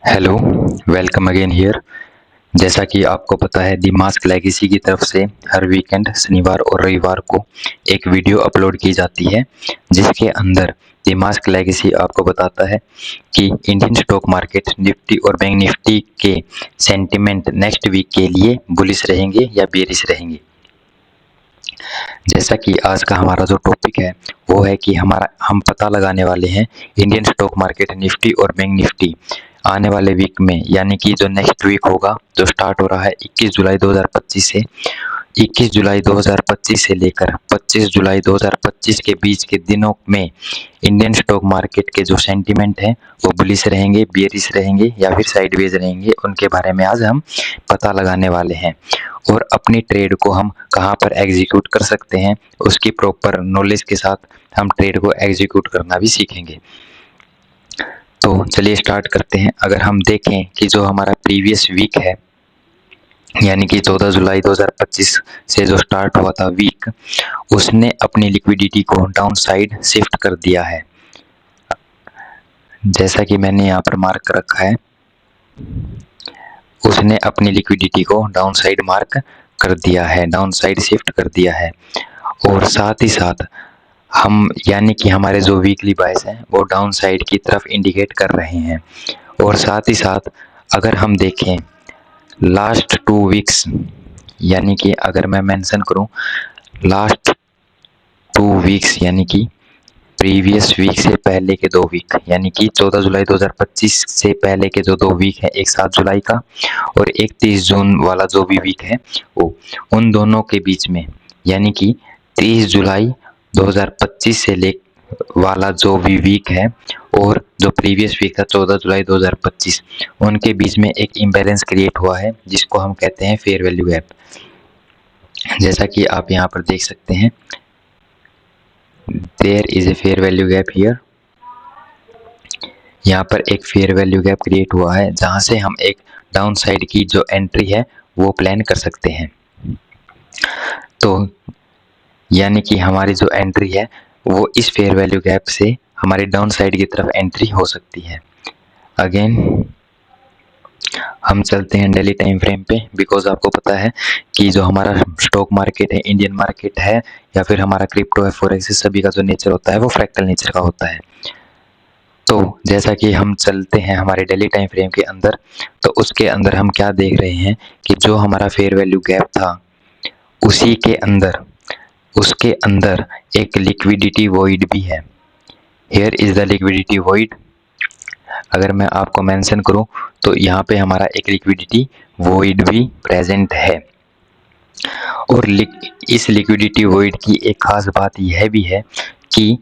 Hello, welcome again here. जैसा कि आपको पता है दी मास्क लेगेसी की तरफ से हर वीकेंड शनिवार और रविवार को एक वीडियो अपलोड की जाती है, जिसके अंदर दी मास्क लेगेसी आपको बताता है कि इंडियन स्टॉक मार्केट निफ्टी और बैंक निफ्टी के सेंटिमेंट नेक्स्ट वीक के लिए बुलिश रहेंगे या बेरिश रहेंगे। जैसा कि आज का हमारा जो टॉपिक है वो है कि हम पता लगाने वाले हैं इंडियन स्टॉक मार्केट निफ्टी और बैंक निफ्टी आने वाले वीक में, यानी कि जो नेक्स्ट वीक होगा, जो स्टार्ट हो रहा है 21 जुलाई 2025 से 21 जुलाई 2025 से लेकर 25 जुलाई 2025 के बीच के दिनों में इंडियन स्टॉक मार्केट के जो सेंटीमेंट हैं वो बुलिश रहेंगे, बेयरिश रहेंगे या फिर साइडवेज रहेंगे, उनके बारे में आज हम पता लगाने वाले हैं। और अपनी ट्रेड को हम कहाँ पर एग्जीक्यूट कर सकते हैं, उसकी प्रॉपर नॉलेज के साथ हम ट्रेड को एग्जीक्यूट करना भी सीखेंगे। तो चलिए स्टार्ट करते हैं। अगर हम देखें कि जो हमारा प्रीवियस वीक है, यानी कि 14 जुलाई 2025 से जो स्टार्ट हुआ था वीक, उसने अपनी लिक्विडिटी को डाउन साइड शिफ्ट कर दिया है। जैसा कि मैंने यहाँ पर मार्क कर रखा है, उसने अपनी लिक्विडिटी को डाउन साइड मार्क कर दिया है, डाउन साइड शिफ्ट कर दिया है। और साथ ही साथ हम, यानी कि हमारे जो वीकली बायस हैं वो डाउन साइड की तरफ इंडिकेट कर रहे हैं। और साथ ही साथ अगर हम देखें लास्ट 2 वीक्स, यानी कि अगर मैं मेंशन करूं लास्ट 2 वीक्स, यानी कि प्रीवियस वीक से पहले के 2 वीक, यानी कि 14 जुलाई 2025 से पहले के जो 2 वीक है, एक 7 जुलाई का और एक 30 जून वाला जो भी वीक है, वो उन दोनों के बीच में, यानी कि 30 जुलाई 2025 से ले वाला जो भी वीक है और जो प्रीवियस वीक था 14 जुलाई 2025, उनके बीच में एक इम्बैलेंस क्रिएट हुआ है, जिसको हम कहते हैं फेयर वैल्यू गैप। जैसा कि आप यहाँ पर देख सकते हैं, there is a fair value gap here. यहाँ पर एक फेयर वैल्यू गैप क्रिएट हुआ है, जहाँ से हम एक डाउन साइड की जो एंट्री है वो प्लान कर सकते हैं। तो यानी कि हमारी जो एंट्री है वो इस फेयर वैल्यू गैप से हमारी डाउन साइड की तरफ एंट्री हो सकती है। अगेन हम चलते हैं डेली टाइम फ्रेम पे, बिकॉज आपको पता है कि जो हमारा स्टॉक मार्केट है, इंडियन मार्केट है या फिर हमारा क्रिप्टो है, फॉरेक्स, सभी का जो नेचर होता है वो फ्रैक्टल नेचर का होता है। तो जैसा कि हम चलते हैं हमारे डेली टाइम फ्रेम के अंदर, तो उसके अंदर हम क्या देख रहे हैं कि जो हमारा फेयर वैल्यू गैप था उसी के अंदर, उसके अंदर एक लिक्विडिटी वॉइड भी है। Here is the liquidity void. अगर मैं आपको मेंशन करूं तो यहाँ पे हमारा एक लिक्विडिटी वॉइड भी प्रेजेंट है। और इस लिक्विडिटी वॉइड की एक खास बात यह भी है कि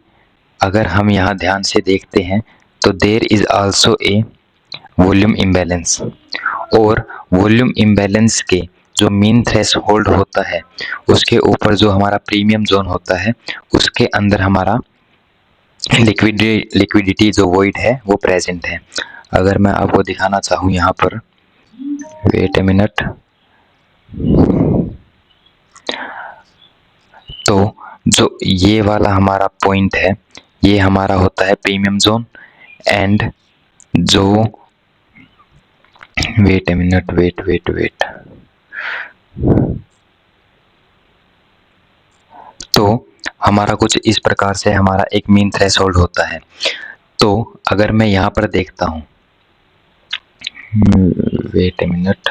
अगर हम यहाँ ध्यान से देखते हैं तो there is also a volume imbalance. और वॉल्यूम इम्बैलेंस के जो मीन थ्रेशोल्ड होता है उसके ऊपर जो हमारा प्रीमियम जोन होता है, उसके अंदर हमारा लिक्विडिटी जो वॉइड है वो प्रेजेंट है। अगर मैं आपको दिखाना चाहूँ यहाँ पर, वेट ए मिनट, तो जो ये वाला हमारा पॉइंट है ये हमारा होता है प्रीमियम जोन। एंड जो, वेट ए मिनट, वेट, तो हमारा कुछ इस प्रकार से हमारा एक मीन थ्रेशोल्ड होता है। तो अगर मैं यहाँ पर देखता हूँ, वेट ए मिनट,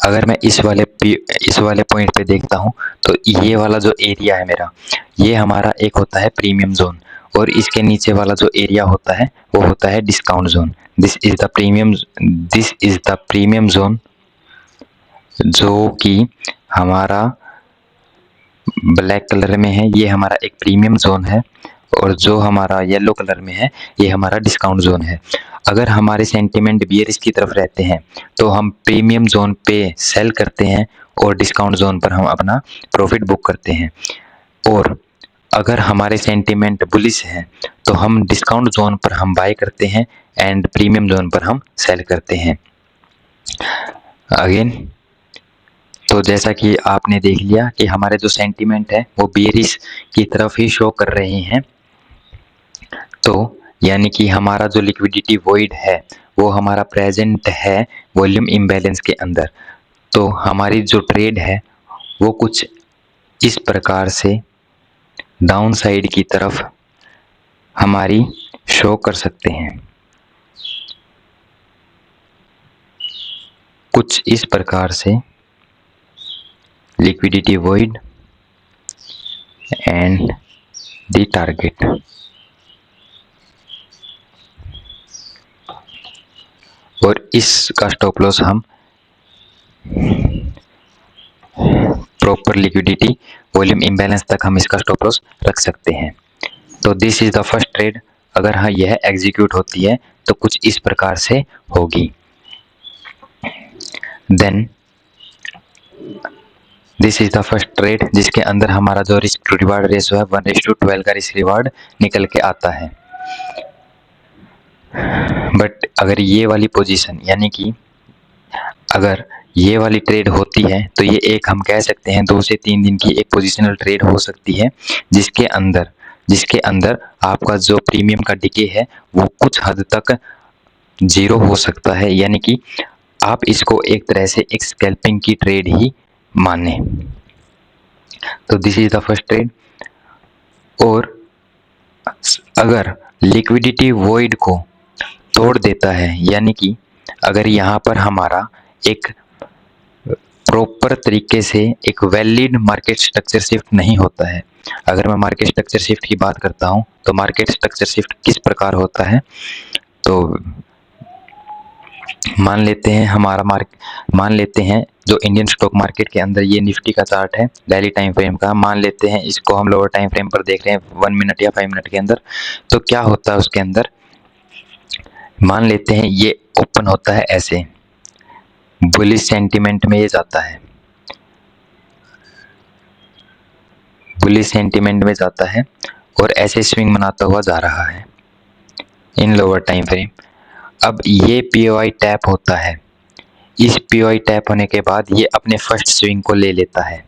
अगर मैं इस वाले पॉइंट पे देखता हूँ तो ये वाला जो एरिया है मेरा, ये हमारा एक होता है प्रीमियम जोन और इसके नीचे वाला जो एरिया होता है वो होता है discount zone. This is the premium zone, जो कि हमारा ब्लैक कलर में है, ये हमारा एक प्रीमियम जोन है। और जो हमारा येलो कलर में है ये हमारा डिस्काउंट जोन है। अगर हमारे सेंटिमेंट बियरिश की तरफ रहते हैं तो हम प्रीमियम जोन पे सेल करते हैं और डिस्काउंट जोन पर हम अपना प्रॉफिट बुक करते हैं। और अगर हमारे सेंटिमेंट बुलिश हैं तो हम डिस्काउंट जोन पर हम बाय करते हैं एंड प्रीमियम जोन पर हम सेल करते हैं। अगेन, तो जैसा कि आपने देख लिया कि हमारे जो सेंटिमेंट है वो बेरिश की तरफ ही शो कर रहे हैं। तो यानी कि हमारा जो लिक्विडिटी वॉइड है वो हमारा प्रेजेंट है वॉल्यूम इम्बैलेंस के अंदर। तो हमारी जो ट्रेड है वो कुछ इस प्रकार से डाउन साइड की तरफ हमारी शो कर सकते हैं, कुछ इस प्रकार से liquidity void and the target. और इसका स्टॉप लॉस हम प्रॉपर लिक्विडिटी वॉल्यूम इम्बैलेंस तक हम इसका स्टॉप लॉस रख सकते हैं। तो this is the first trade. अगर हाँ यह एग्जीक्यूट होती है तो कुछ इस प्रकार से होगी। Then this is the first trade जिसके अंदर हमारा जो रिस्क टू रिवार्ड रेशो है 1:12 का रिस्क रिवार्ड निकल के आता है। बट अगर ये वाली पोजीशन यानी कि अगर ये वाली ट्रेड होती है तो ये एक हम कह सकते हैं 2 से 3 दिन की एक पोजिशनल ट्रेड हो सकती है, जिसके अंदर आपका जो प्रीमियम का डिके है वो कुछ हद तक जीरो हो सकता है, यानी कि आप इसको एक तरह से एक स्कैल्पिंग की ट्रेड ही माने। तो this is the first trade. और अगर लिक्विडिटी वॉइड को तोड़ देता है, यानी कि अगर यहाँ पर हमारा एक प्रॉपर तरीके से एक वैलिड मार्केट स्ट्रक्चर शिफ्ट नहीं होता है। अगर मैं मार्केट स्ट्रक्चर शिफ्ट की बात करता हूँ तो मार्केट स्ट्रक्चर शिफ्ट किस प्रकार होता है, तो मान लेते हैं जो इंडियन स्टॉक मार्केट के अंदर ये निफ्टी का चार्ट है डेली टाइम फ्रेम का, मान लेते हैं इसको हम लोअर टाइम फ्रेम पर देख रहे हैं 1 मिनट या 5 मिनट के अंदर। तो क्या होता है उसके अंदर, मान लेते हैं ये ओपन होता है ऐसे, बुलिश सेंटीमेंट में ये जाता है, बुलिश सेंटीमेंट में जाता है और ऐसे स्विंग बनाता हुआ जा रहा है इन लोअर टाइम फ्रेम। अब ये पीओआई टैप होता है, इस पीओआई टैप होने के बाद ये अपने फर्स्ट स्विंग को ले लेता है।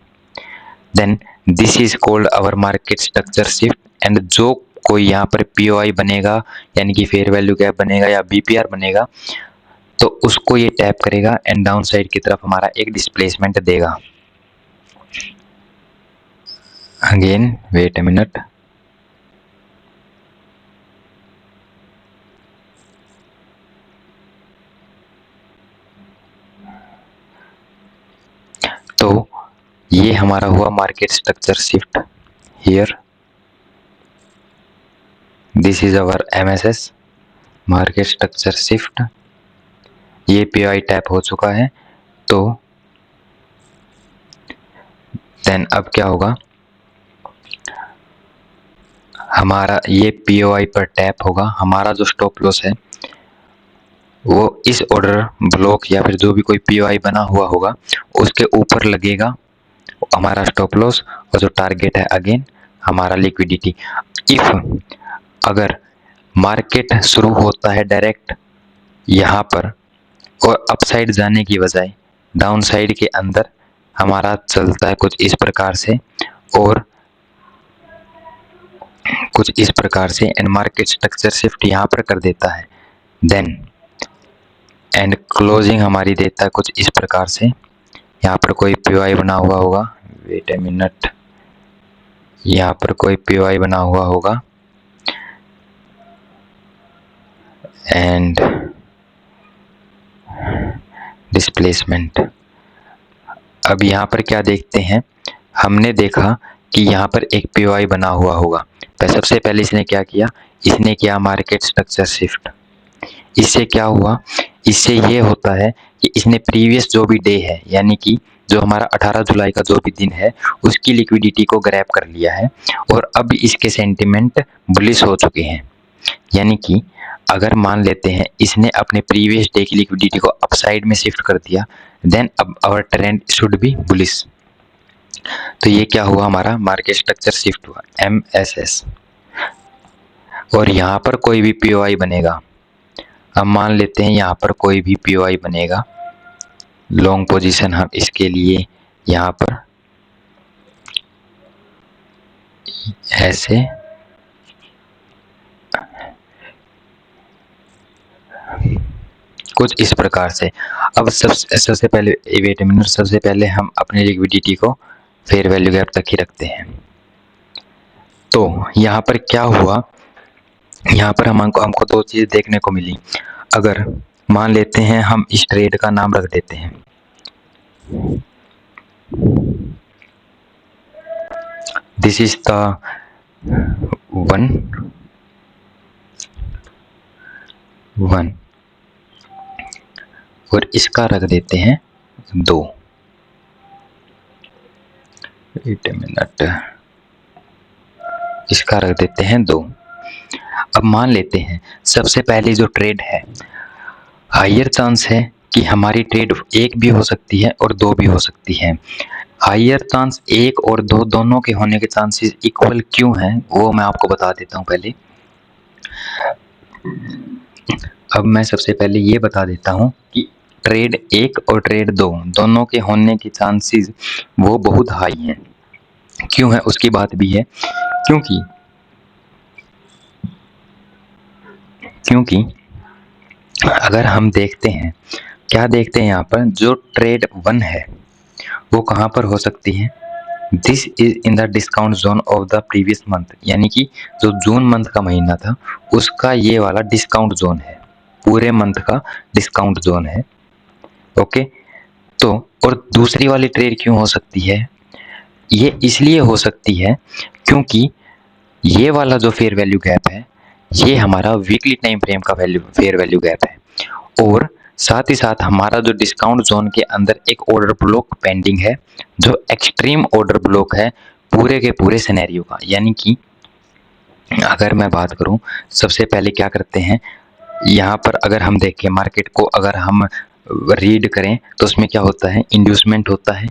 Then this is called our market structure shift. And जो कोई यहाँ पर पीओआई बनेगा यानी कि फेयर वैल्यू गैप बनेगा या बीपीआर बनेगा तो उसको ये टैप करेगा एंड डाउन साइड की तरफ हमारा एक डिस्प्लेसमेंट देगा। अगेन वेट अ मिनट, तो ये हमारा हुआ market structure shift. Here this is our MSS market structure shift. ये पीओआई टैप हो चुका है। तो देन अब क्या होगा, हमारा ये पीओआई पर टैप होगा, हमारा जो स्टॉप लॉस है वो इस ऑर्डर ब्लॉक या फिर जो भी कोई पीओआई बना हुआ होगा उसके ऊपर लगेगा हमारा स्टॉप लॉस, और जो टारगेट है अगेन हमारा लिक्विडिटी। इफ अगर मार्केट शुरू होता है डायरेक्ट यहाँ पर और अपसाइड जाने की बजाय डाउन साइड के अंदर हमारा चलता है कुछ इस प्रकार से और कुछ इस प्रकार से एंड मार्केट स्ट्रक्चर शिफ्ट यहाँ पर कर देता है, देन एंड क्लोजिंग हमारी देता है कुछ इस प्रकार से। यहाँ पर कोई पीओआई बना हुआ होगा, वेट ए मिनट, यहाँ पर कोई पीओआई बना हुआ होगा एंड डिस्प्लेसमेंट। अब यहाँ पर क्या देखते हैं, हमने देखा कि यहाँ पर एक पीओआई बना हुआ होगा। तो सबसे पहले इसने क्या किया, इसने किया मार्केट स्ट्रक्चर शिफ्ट। इससे क्या हुआ, इससे ये होता है कि इसने प्रीवियस जो भी डे है यानी कि जो हमारा 18 जुलाई का जो भी दिन है उसकी लिक्विडिटी को ग्रैब कर लिया है और अब इसके सेंटिमेंट बुलिश हो चुके हैं। यानी कि अगर मान लेते हैं इसने अपने प्रीवियस डे की लिक्विडिटी को अपसाइड में शिफ्ट कर दिया, देन अब our trend should be bullish. तो ये क्या हुआ, हमारा मार्केट स्ट्रक्चर शिफ्ट हुआ एमएसएस। और यहाँ पर कोई भी पीओआई बनेगा, अब मान लेते हैं यहाँ पर कोई भी पीओआई बनेगा, लॉन्ग पोजीशन हम इसके लिए यहाँ पर ऐसे कुछ इस प्रकार से। अब सबसे पहले वेट अ मिनट, सबसे पहले हम अपने लिक्विडिटी को फेयर वैल्यू गैप तक ही रखते हैं। तो यहाँ पर क्या हुआ, यहाँ पर हमको दो चीज़ देखने को मिली। अगर मान लेते हैं हम इस ट्रेड का नाम रख देते हैं, दिस इज द 1 और इसका रख देते हैं 2। वेट अ मिनट, इसका रख देते हैं 2। अब मान लेते हैं सबसे पहले जो ट्रेड है, हायर चांस है कि हमारी ट्रेड 1 भी हो सकती है और 2 भी हो सकती है। हायर चांस 1 और 2 दोनों के होने के चांसेस इक्वल क्यों हैं वो मैं आपको बता देता हूँ पहले। अब मैं सबसे पहले ये बता देता हूँ कि ट्रेड 1 और ट्रेड 2 दोनों के होने के चांसेस वो बहुत हाई हैं। क्यों है उसकी बात भी है, क्योंकि अगर हम देखते हैं, क्या देखते हैं यहाँ पर, जो ट्रेड 1 है वो कहाँ पर हो सकती है, this is in the discount zone of the previous month, यानी कि जो जून मंथ का महीना था उसका ये वाला डिस्काउंट जोन है, पूरे मंथ का डिस्काउंट जोन है। ओके, तो और दूसरी वाली ट्रेड क्यों हो सकती है, ये इसलिए हो सकती है क्योंकि ये वाला जो फेयर वैल्यू गैप है ये हमारा वीकली टाइम फ्रेम का फेयर वैल्यू गैप है, और साथ ही साथ हमारा जो डिस्काउंट जोन के अंदर एक ऑर्डर ब्लॉक पेंडिंग है जो एक्सट्रीम ऑर्डर ब्लॉक है पूरे के पूरे सिनेरियो का। यानी कि अगर मैं बात करूं, सबसे पहले क्या करते हैं, यहाँ पर अगर हम देखें मार्केट को, अगर हम रीड करें तो उसमें क्या होता है, इंड्यूसमेंट होता है,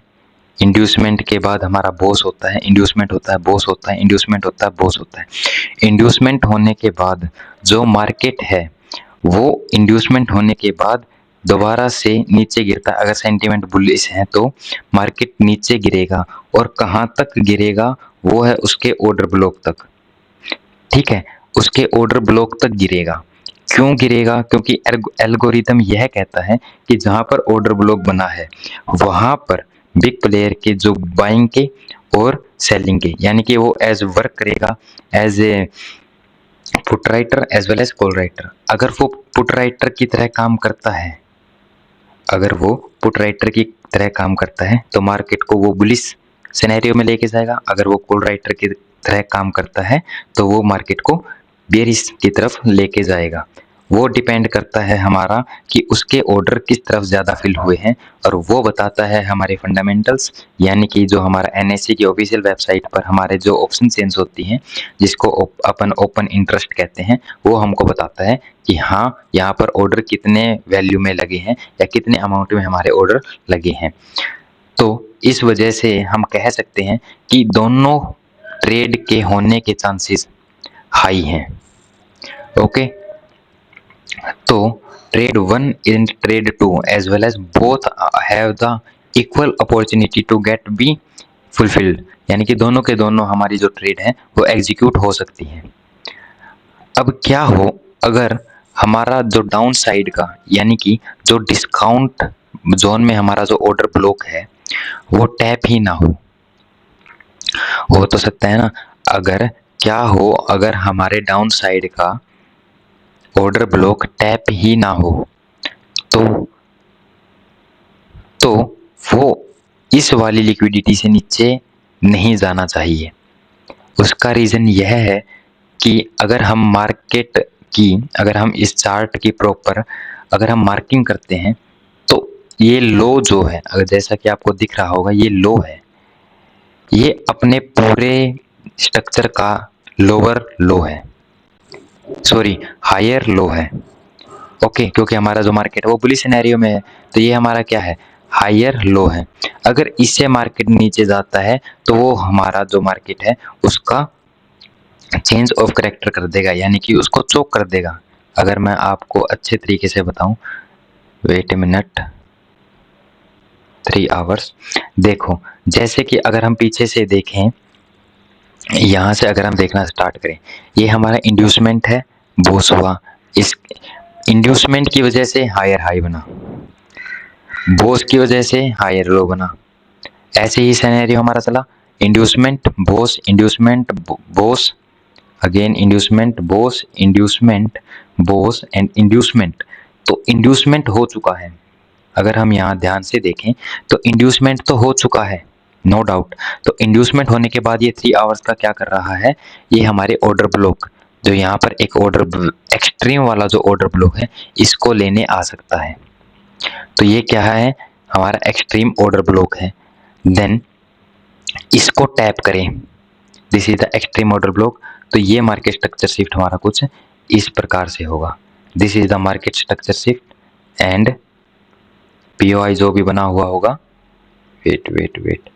इंड्यूसमेंट के बाद हमारा बॉस होता है, इंड्यूसमेंट होता है, बॉस होता है, इंड्यूसमेंट होता है, बॉस होता है। इंड्यूसमेंट होने के बाद जो मार्केट है वो इंड्यूसमेंट होने के बाद दोबारा से नीचे गिरता है। अगर सेंटीमेंट बुलिश है तो मार्केट नीचे गिरेगा, और कहाँ तक गिरेगा वो है उसके ऑर्डर ब्लॉक तक। ठीक है, उसके ऑर्डर ब्लॉक तक गिरेगा। क्यों गिरेगा, क्योंकि एल्गोरिथम यह कहता है कि जहां पर ऑर्डर ब्लॉक बना है वहां पर बिग प्लेयर के जो बाइंग के और सेलिंग के, यानी कि वो एज वर्क करेगा as a put writer as well as call writer. अगर वो पुट राइटर की तरह काम करता है, अगर वो पुट राइटर की तरह काम करता है तो मार्केट को वो बुलिश सिनेरियो में लेके जाएगा। अगर वो कॉल राइटर की तरह काम करता है तो वो मार्केट को बेरिश की तरफ लेके जाएगा। वो डिपेंड करता है हमारा कि उसके ऑर्डर किस तरफ ज़्यादा फिल हुए हैं, और वो बताता है हमारे फंडामेंटल्स, यानी कि जो हमारा एनएससी की ऑफिशियल वेबसाइट पर हमारे जो ऑप्शन चेंज होती हैं जिसको अपन ओपन इंटरेस्ट कहते हैं, वो हमको बताता है कि हाँ यहाँ पर ऑर्डर कितने वैल्यू में लगे हैं या कितने अमाउंट में हमारे ऑर्डर लगे हैं। तो इस वजह से हम कह सकते हैं कि दोनों ट्रेड के होने के चांसेस हाई हैं। ओके, तो trade 1 and trade 2 as well as both have the equal opportunity to get be fulfilled, यानी कि दोनों के दोनों हमारी जो ट्रेड है वो एग्जीक्यूट हो सकती है। अब क्या हो अगर हमारा जो डाउन साइड का, यानी कि जो डिस्काउंट जोन में हमारा जो ऑर्डर ब्लॉक है वो टैप ही ना हो तो सकता है ना। अगर क्या हो अगर हमारे डाउन साइड का ऑर्डर ब्लॉक टैप ही ना हो तो वो इस वाली लिक्विडिटी से नीचे नहीं जाना चाहिए। उसका रीज़न यह है कि अगर हम मार्केट की, अगर हम इस चार्ट की प्रॉपर अगर हम मार्किंग करते हैं तो ये लो जो है, अगर जैसा कि आपको दिख रहा होगा ये लो है, ये अपने पूरे स्ट्रक्चर का लोअर लो है, सॉरी हायर लो है। ओके, क्योंकि हमारा जो मार्केट है वो बुलिश सिनेरियो में है तो ये हमारा क्या है, हायर लो है। अगर इससे मार्केट नीचे जाता है तो वो हमारा जो मार्केट है उसका चेंज ऑफ करेक्टर कर देगा, यानी कि उसको चोक कर देगा। अगर मैं आपको अच्छे तरीके से बताऊं, वेट ए मिनट, 3 आवर्स, देखो जैसे कि अगर हम पीछे से देखें, यहाँ से अगर हम देखना स्टार्ट करें, ये हमारा इंड्यूसमेंट है, बॉस हुआ, इंड्यूसमेंट की वजह से हायर हाई बना, बोस की वजह से हायर लो बना। ऐसे ही सिनेरियो हमारा चला, inducement Bose, again inducement Bose and inducement. तो इंड्यूसमेंट हो चुका है, अगर हम यहाँ ध्यान से देखें तो इंड्यूसमेंट तो हो चुका है, नो डाउट। तो इंड्यूसमेंट होने के बाद ये 3 आवर्स का क्या कर रहा है, ये हमारे ऑर्डर ब्लॉक, जो यहाँ पर एक ऑर्डर एक्सट्रीम वाला जो ऑर्डर ब्लॉक है, इसको लेने आ सकता है। तो ये क्या है, हमारा एक्सट्रीम ऑर्डर ब्लॉक है। देन इसको टैप करें, this is the extreme order block. तो ये मार्केट स्ट्रक्चर शिफ्ट हमारा कुछ इस प्रकार से होगा, this is the market structure shift and POI जो भी बना हुआ होगा, वेट,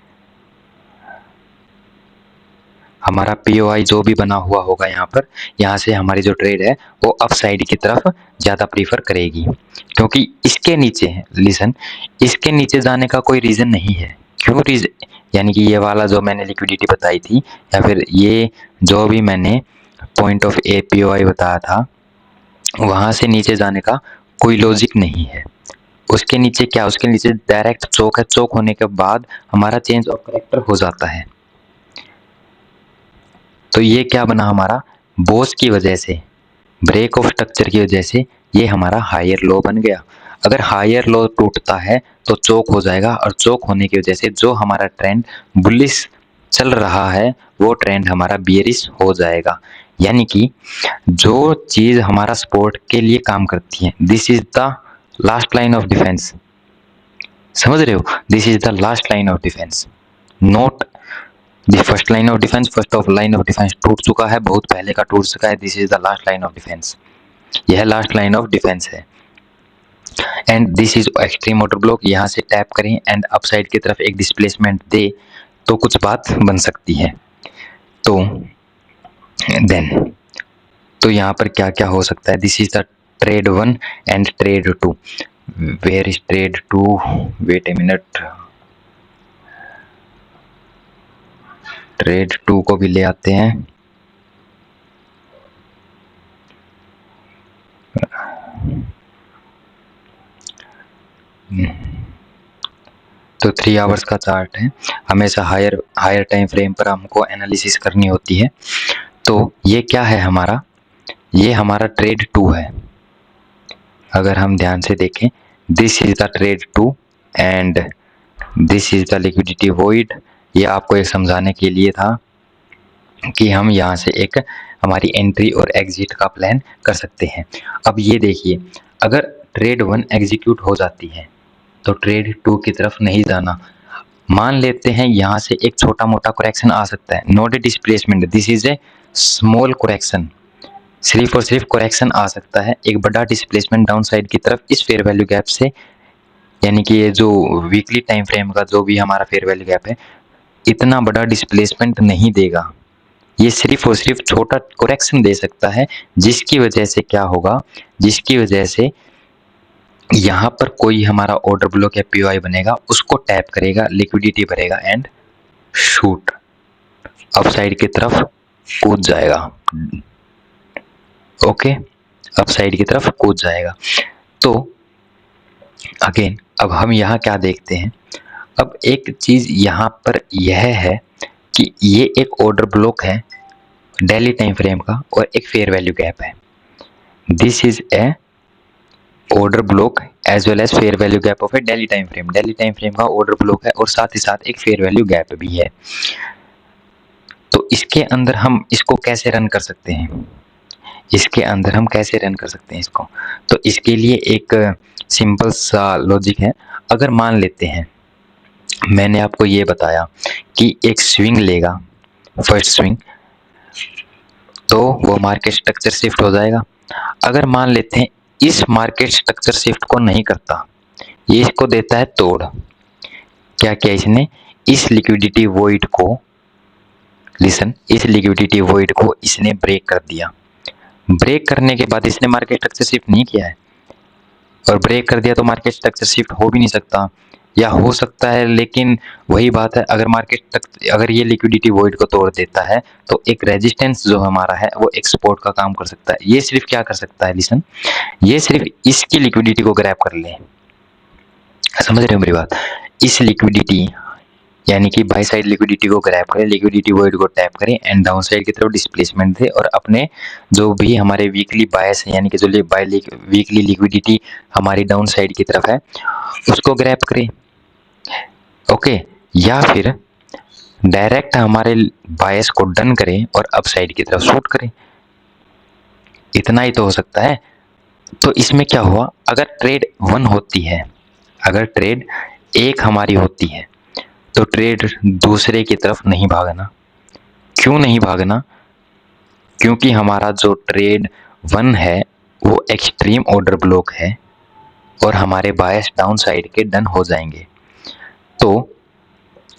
हमारा पीओआई जो भी बना हुआ होगा यहाँ पर, यहाँ से हमारी जो ट्रेड है वो अप साइड की तरफ ज़्यादा प्रीफर करेगी, क्योंकि इसके नीचे है, लिसन, इसके नीचे जाने का कोई रीज़न नहीं है। क्यों रीज़न, यानी कि ये वाला जो मैंने लिक्विडिटी बताई थी, या फिर ये जो भी मैंने पॉइंट ऑफ ए पीओआई बताया था, वहाँ से नीचे जाने का कोई लॉजिक नहीं है। उसके नीचे क्या, उसके नीचे डायरेक्ट चौक है, चौक होने के बाद हमारा चेंज ऑफ कैरेक्टर हो जाता है। तो ये क्या बना हमारा, बोस की वजह से, ब्रेक ऑफ स्ट्रक्चर की वजह से ये हमारा हायर लो बन गया। अगर हायर लो टूटता है तो चौक हो जाएगा, और चौक होने की वजह से जो हमारा ट्रेंड बुलिश चल रहा है वो ट्रेंड हमारा बियरिश हो जाएगा। यानी कि जो चीज़ हमारा सपोर्ट के लिए काम करती है, this is the last line of defence, समझ रहे हो, this is the last line of defence, not the first line of defence. First of line of defence टूट चुका है, बहुत पहले का टूट चुका है, this is the last line of defence, यह लास्ट लाइन ऑफ डिफेंस है। And this is extreme order block, यहाँ से टैप करें एंड अपसाइड की तरफ एक डिस्प्लेसमेंट दे तो कुछ बात बन सकती है। तो देन तो यहाँ पर क्या क्या हो सकता है, this is the trade 1 and trade 2, where is trade 2, wait a minute, trade 2 को भी ले आते हैं। तो 3 आवर्स का चार्ट है, हमेशा हायर टाइम फ्रेम पर हमको एनालिसिस करनी होती है। तो ये क्या है हमारा, ये हमारा ट्रेड 2 है। अगर हम ध्यान से देखें, this is the trade 2 and this is the liquidity void. ये आपको एक समझाने के लिए था कि हम यहाँ से एक हमारी एंट्री और एग्जिट का प्लान कर सकते हैं। अब ये देखिए, अगर ट्रेड 1 एग्जीक्यूट हो जाती है तो ट्रेड 2 की तरफ नहीं जाना। मान लेते हैं यहाँ से एक छोटा मोटा करेक्शन आ सकता है, not a displacement, this is A small correction, सिर्फ और सिर्फ करेक्शन आ सकता है। एक बड़ा डिस्प्लेसमेंट डाउन साइड की तरफ इस फेयर वैल्यू गैप से, यानी कि ये जो वीकली टाइम फ्रेम का जो भी हमारा फेयर वैल्यू गैप है, इतना बड़ा डिस्प्लेसमेंट नहीं देगा, ये सिर्फ और सिर्फ छोटा करेक्शन दे सकता है, जिसकी वजह से क्या होगा, जिसकी वजह से यहाँ पर कोई हमारा ऑर्डर ब्लॉक या पीओआई बनेगा, उसको टैप करेगा, लिक्विडिटी भरेगा एंड शूट अपसाइड की तरफ कूद जाएगा। ओके, अपसाइड की तरफ कूद जाएगा। तो अगेन अब हम यहाँ क्या देखते हैं, अब एक चीज़ यहाँ पर यह है कि ये एक ऑर्डर ब्लॉक है डेली टाइम फ्रेम का और एक फेयर वैल्यू गैप है, this is a order block as well as fair value gap of a daily time frame. Daily time frame का ऑर्डर ब्लॉक है और साथ ही साथ एक फेयर वैल्यू गैप भी है। तो इसके अंदर हम इसको कैसे रन कर सकते हैं, इसके अंदर हम कैसे रन कर सकते हैं इसको, तो इसके लिए एक सिंपल सा लॉजिक है। अगर मान लेते हैं मैंने आपको ये बताया कि एक स्विंग लेगा, फर्स्ट स्विंग, तो वो मार्केट स्ट्रक्चर शिफ्ट हो जाएगा। अगर मान लेते हैं इस मार्केट स्ट्रक्चर शिफ्ट को नहीं करता, ये इसको देता है तोड़, क्या किया इसने, इस लिक्विडिटी वॉइड को, लिसन, इस लिक्विडिटी वॉइड को इसने ब्रेक कर दिया। ब्रेक करने के बाद इसने मार्केट स्ट्रक्चर शिफ्ट नहीं किया है, और ब्रेक कर दिया तो मार्केट स्ट्रक्चर शिफ्ट हो भी नहीं सकता, या हो सकता है, लेकिन वही बात है, अगर मार्केट तक अगर ये लिक्विडिटी वॉइड को तोड़ देता है तो एक रेजिस्टेंस जो हमारा है वो एक सपोर्ट का काम कर सकता है। ये सिर्फ क्या कर सकता है, लिसन, ये सिर्फ इसकी लिक्विडिटी को ग्रैब कर ले। समझ रहे हो मेरी बात? इस लिक्विडिटी यानी कि बाई साइड लिक्विडिटी को ग्रैब करें, लिक्विडिटी वॉइड को टैप करें एंड डाउन साइड की तरफ डिस्प्लेसमेंट दे, और अपने जो भी हमारे वीकली बायस है यानी कि जो वीकली लिक्विडिटी हमारी डाउन साइड की तरफ है उसको ग्रैब करें। ओके, या फिर डायरेक्ट हमारे बायस को डन करें और अप साइड की तरफ शॉर्ट करें। इतना ही तो हो सकता है। तो इसमें क्या हुआ, अगर ट्रेड 1 होती है, अगर ट्रेड 1 हमारी होती है तो ट्रेड दूसरे की तरफ नहीं भागना। क्यों नहीं भागना? क्योंकि हमारा जो ट्रेड 1 है वो एक्सट्रीम ऑर्डर ब्लॉक है और हमारे बायस डाउन साइड के डन हो जाएंगे। तो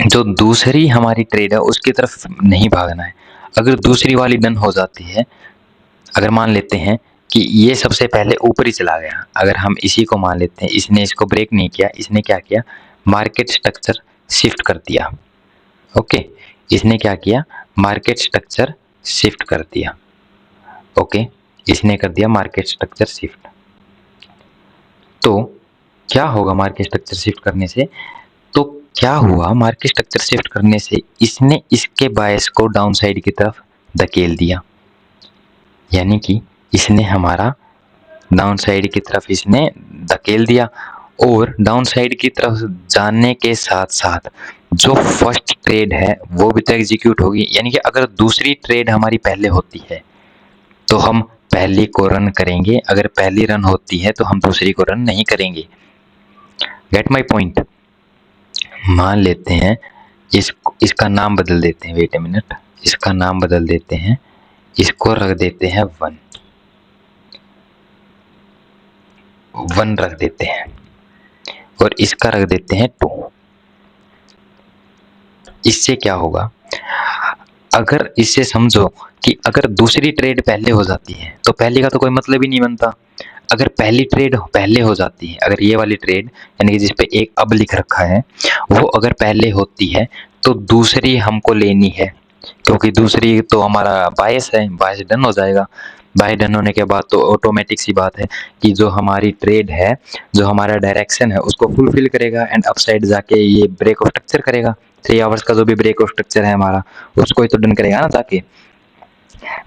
जो दूसरी हमारी ट्रेड है उसकी तरफ नहीं भागना है। अगर दूसरी वाली डन हो जाती है, अगर मान लेते हैं कि ये सबसे पहले ऊपर ही चला गया, अगर हम इसी को मान लेते हैं, इसने इसको ब्रेक नहीं किया, इसने क्या किया, मार्केट स्ट्रक्चर शिफ्ट कर दिया। ओके, इसने क्या किया, मार्केट स्ट्रक्चर शिफ्ट कर दिया। ओके, इसने कर दिया मार्केट स्ट्रक्चर शिफ्ट। तो क्या होगा मार्केट स्ट्रक्चर शिफ्ट करने से? तो क्या हुआ, मार्केट स्ट्रक्चर शिफ्ट करने से इसने इसके बायस को डाउन साइड की तरफ धकेल दिया, यानी कि इसने हमारा डाउन साइड की तरफ इसने धकेल दिया। और डाउन साइड की तरफ जाने के साथ साथ जो फर्स्ट ट्रेड है वो भी तो एग्जीक्यूट होगी, यानी कि अगर दूसरी ट्रेड हमारी पहले होती है तो हम पहली को रन करेंगे, अगर पहली रन होती है तो हम दूसरी को रन नहीं करेंगे। Get my point? मान लेते हैं इसका नाम बदल देते हैं, वेट ए मिनट, इसका नाम बदल देते हैं, इसको रख देते हैं 1 रख देते हैं और इसका रख देते हैं 2। इससे क्या होगा, अगर इससे समझो कि अगर दूसरी ट्रेड पहले हो जाती है तो पहली का तो कोई मतलब ही नहीं बनता। अगर पहली ट्रेड पहले हो जाती है, अगर ये वाली ट्रेड यानी कि जिस पे एक अब लिख रखा है वो अगर पहले होती है तो दूसरी हमको लेनी है, क्योंकि दूसरी तो हमारा बायस है, बायस डन हो जाएगा। बाय डन होने के बाद तो ऑटोमेटिक सी बात है कि जो हमारी ट्रेड है, जो हमारा डायरेक्शन है उसको फुलफिल करेगा एंड अपसाइड जाके ये ब्रेक ऑफ स्ट्रक्चर करेगा। 3 आवर्स का जो भी ब्रेक ऑफ स्ट्रक्चर है हमारा उसको ही तो डन करेगा ना जाके।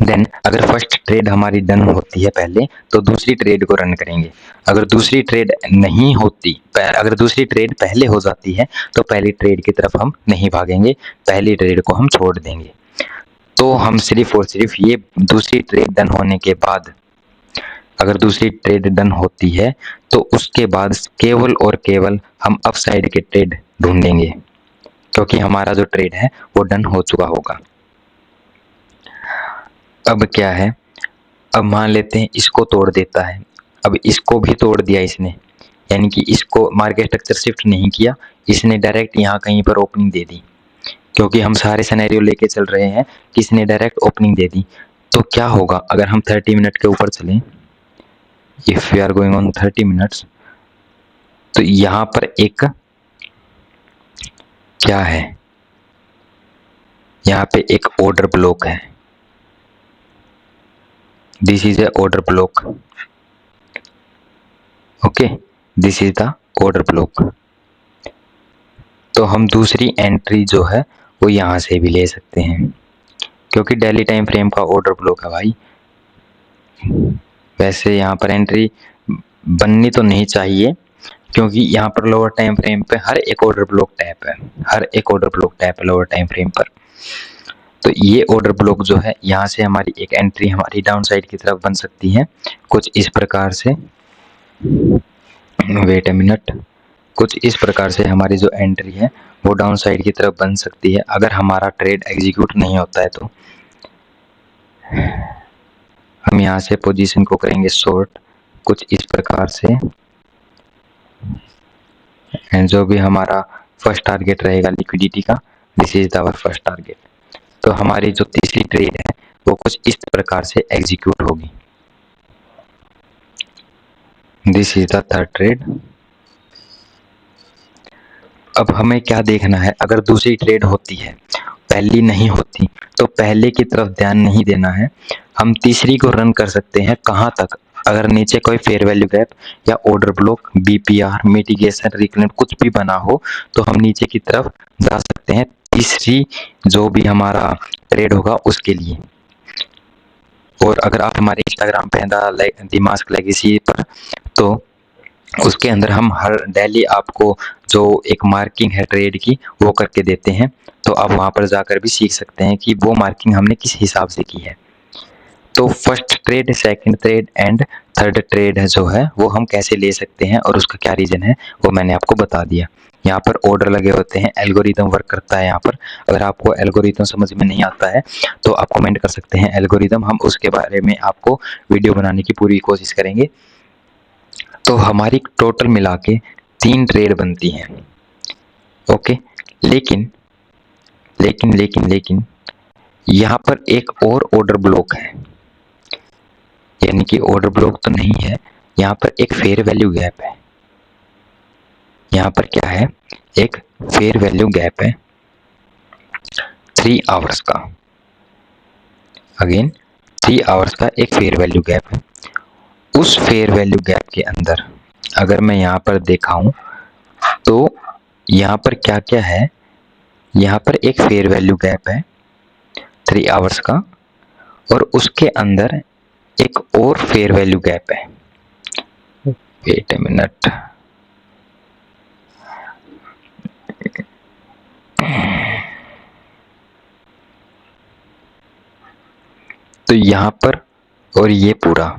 देन अगर फर्स्ट ट्रेड हमारी डन होती है पहले तो दूसरी ट्रेड को रन करेंगे। अगर दूसरी ट्रेड नहीं होती, अगर दूसरी ट्रेड पहले हो जाती है तो पहली ट्रेड की तरफ हम नहीं भागेंगे, पहली ट्रेड को हम छोड़ देंगे। तो हम सिर्फ और सिर्फ ये दूसरी ट्रेड डन होने के बाद, अगर दूसरी ट्रेड डन होती है तो उसके बाद केवल और केवल हम अप साइड के ट्रेड ढूंढेंगे, क्योंकि हमारा जो ट्रेड है वो डन हो चुका होगा। अब क्या है, अब मान लेते हैं इसको तोड़ देता है, अब इसको भी तोड़ दिया इसने, यानी कि इसको मार्केट स्ट्रक्चर शिफ्ट नहीं किया, इसने डायरेक्ट यहाँ कहीं पर ओपनिंग दे दी, क्योंकि हम सारे सिनेरियो लेके चल रहे हैं कि इसने डायरेक्ट ओपनिंग दे दी। तो क्या होगा अगर हम 30 मिनट के ऊपर चलें, if we are going on 30 minutes, तो यहाँ पर एक क्या है, यहाँ पे एक ऑर्डर ब्लॉक है, this is a order block. Okay, this is the order block. तो हम दूसरी एंट्री जो है वो यहाँ से भी ले सकते हैं, क्योंकि डेली टाइम फ्रेम का ऑर्डर ब्लॉक है भाई। वैसे यहाँ पर एंट्री बननी तो नहीं चाहिए, क्योंकि यहाँ पर लोअर टाइम फ्रेम पे हर एक ऑर्डर ब्लॉक टैप है, हर एक ऑर्डर ब्लॉक टैप है लोअर टाइम फ्रेम पर। तो ये ऑर्डर ब्लॉक जो है, यहाँ से हमारी एक एंट्री हमारी डाउन साइड की तरफ बन सकती है कुछ इस प्रकार से। वेट ए मिनट, कुछ इस प्रकार से हमारी जो एंट्री है वो डाउन साइड की तरफ बन सकती है, अगर हमारा ट्रेड एग्जीक्यूट नहीं होता है तो। हम यहाँ से पोजीशन को करेंगे शॉर्ट कुछ इस प्रकार से, एंड जो भी हमारा फर्स्ट टारगेट रहेगा लिक्विडिटी का, this is our first target. तो हमारी जो तीसरी ट्रेड है वो कुछ इस प्रकार से एग्जीक्यूट होगी, this is the third trade. अब हमें क्या देखना है, अगर दूसरी ट्रेड होती है, पहली नहीं होती, तो पहले की तरफ ध्यान नहीं देना है। हम तीसरी को रन कर सकते हैं कहाँ तक, अगर नीचे कोई फेयर वैल्यू गैप या ऑर्डर ब्लॉक, बीपीआर, मिटिगेशन, रिकलेंट कुछ भी बना हो, तो हम नीचे की तरफ जा सकते हैं तीसरी जो भी हमारा ट्रेड होगा उसके लिए। और अगर आप हमारे इंस्टाग्राम पे हैं द मास्क लेगेसी पर, तो उसके अंदर हम हर डेली आपको जो एक मार्किंग है ट्रेड की वो करके देते हैं, तो आप वहाँ पर जाकर भी सीख सकते हैं कि वो मार्किंग हमने किस हिसाब से की है। तो first trade, second trade and third trade है जो है वो हम कैसे ले सकते हैं और उसका क्या रीज़न है वो मैंने आपको बता दिया। यहाँ पर ऑर्डर लगे होते हैं, एल्गोरिदम वर्क करता है यहाँ पर। अगर आपको एल्गोरिदम समझ में नहीं आता है तो आप कमेंट कर सकते हैं एल्गोरिदम, हम उसके बारे में आपको वीडियो बनाने की पूरी कोशिश करेंगे। तो हमारी टोटल मिला के 3 ट्रेड बनती हैं। ओके, लेकिन लेकिन लेकिन लेकिन यहाँ पर एक और ऑर्डर ब्लॉक है, यानी कि ऑर्डर ब्लॉक तो नहीं है, यहाँ पर एक फेयर वैल्यू गैप है। यहाँ पर क्या है, एक फेयर वैल्यू गैप है 3 आवर्स का। अगेन 3 आवर्स का एक फेयर वैल्यू गैप है। उस फेयर वैल्यू गैप के अंदर अगर मैं यहाँ पर दिखाऊं तो यहाँ पर क्या क्या है, यहाँ पर एक फेयर वैल्यू गैप है 3 आवर्स का और उसके अंदर एक और फेयर वैल्यू गैप है। वेट ए मिनट, तो यहाँ पर और ये पूरा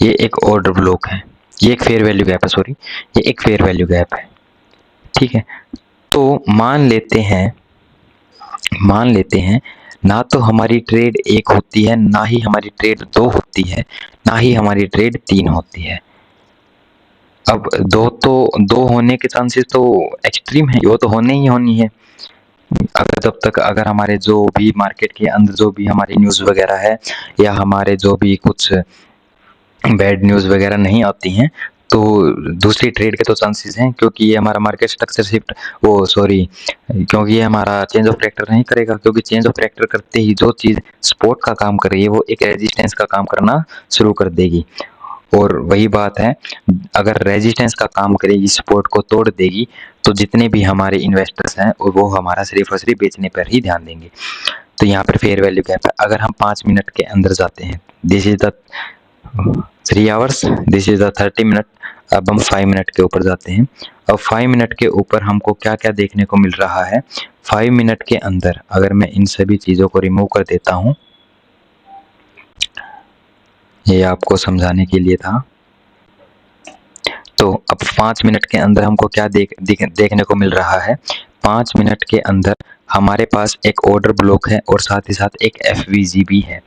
ये एक ऑर्डर ब्लॉक है, ये एक फेयर वैल्यू गैप है, सॉरी ये एक फेयर वैल्यू गैप है। ठीक है, तो मान लेते हैं ना तो हमारी ट्रेड 1 होती है, ना ही हमारी ट्रेड 2 होती है, ना ही हमारी ट्रेड 3 होती है। अब दो होने के चांसेस तो एक्सट्रीम है, वो तो होने ही होनी है। अगर जब तक अगर हमारे जो भी मार्केट के अंदर जो भी हमारी न्यूज़ वगैरह है या हमारे जो भी कुछ बैड न्यूज़ वगैरह नहीं आती हैं, तो दूसरी ट्रेड के तो चांसेस हैं, क्योंकि ये हमारा मार्केट स्ट्रक्चर शिफ्ट वो सॉरी क्योंकि ये हमारा चेंज ऑफ कैरेक्टर नहीं करेगा, क्योंकि चेंज ऑफ कैरेक्टर करते ही जो चीज़ सपोर्ट का काम कर रही है वो एक रेजिस्टेंस का काम करना शुरू कर देगी। और वही बात है, अगर रेजिस्टेंस का काम करेगी, सपोर्ट को तोड़ देगी, तो जितने भी हमारे इन्वेस्टर्स हैं वो हमारा सिर्फ और सिर्फ बेचने पर ही ध्यान देंगे। तो यहाँ पर फेयर वैल्यू गैप है। अगर हम 5 मिनट के अंदर जाते हैं, this is the 3 hours, this is the 30 minute. अब हम 5 मिनट के ऊपर जाते हैं। अब 5 मिनट के ऊपर हमको क्या क्या देखने को मिल रहा है। 5 मिनट के अंदर अगर मैं इन सभी चीज़ों को रिमूव कर देता हूँ, ये आपको समझाने के लिए था। तो अब 5 मिनट के अंदर हमको क्या देखने को मिल रहा है। 5 मिनट के अंदर हमारे पास एक ऑर्डर ब्लॉक है और साथ ही साथ एक एफवीजी भी है।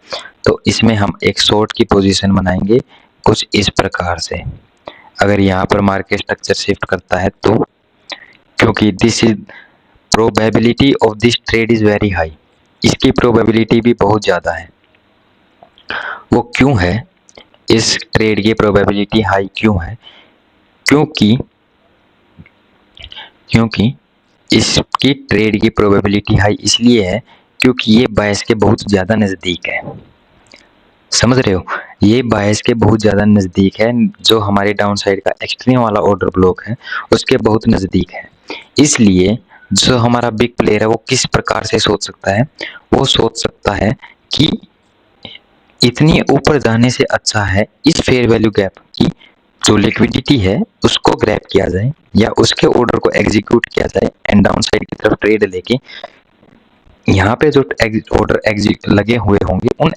तो इसमें हम एक शॉर्ट की पोजीशन बनाएंगे कुछ इस प्रकार से। अगर यहाँ पर मार्केट स्ट्रक्चर शिफ्ट करता है तो, क्योंकि this is probability of this trade is very high, इसकी प्रोबेबिलिटी भी बहुत ज़्यादा है। वो क्यों है, इस ट्रेड की प्रोबेबिलिटी हाई क्यों है, क्योंकि इसकी ट्रेड की प्रोबेबिलिटी हाई इसलिए है क्योंकि ये बायस के बहुत ज़्यादा नज़दीक है। समझ रहे हो, ये बायस के बहुत ज़्यादा नज़दीक है, जो हमारे डाउन साइड का एक्सट्रीम वाला ऑर्डर ब्लॉक है उसके बहुत नज़दीक है। इसलिए जो हमारा बिग प्लेयर है वो किस प्रकार से सोच सकता है, वो सोच सकता है कि इतनी ऊपर जाने से अच्छा है इस फेयर वैल्यू गैप की जो लिक्विडिटी है उसको ग्रैब किया जाए या उसके ऑर्डर को एग्जीक्यूट किया जाए एंड डाउन साइड की तरफ ट्रेड लेके यहाँ पे जो ऑर्डर एग्जिट लगे हुए होंगे उन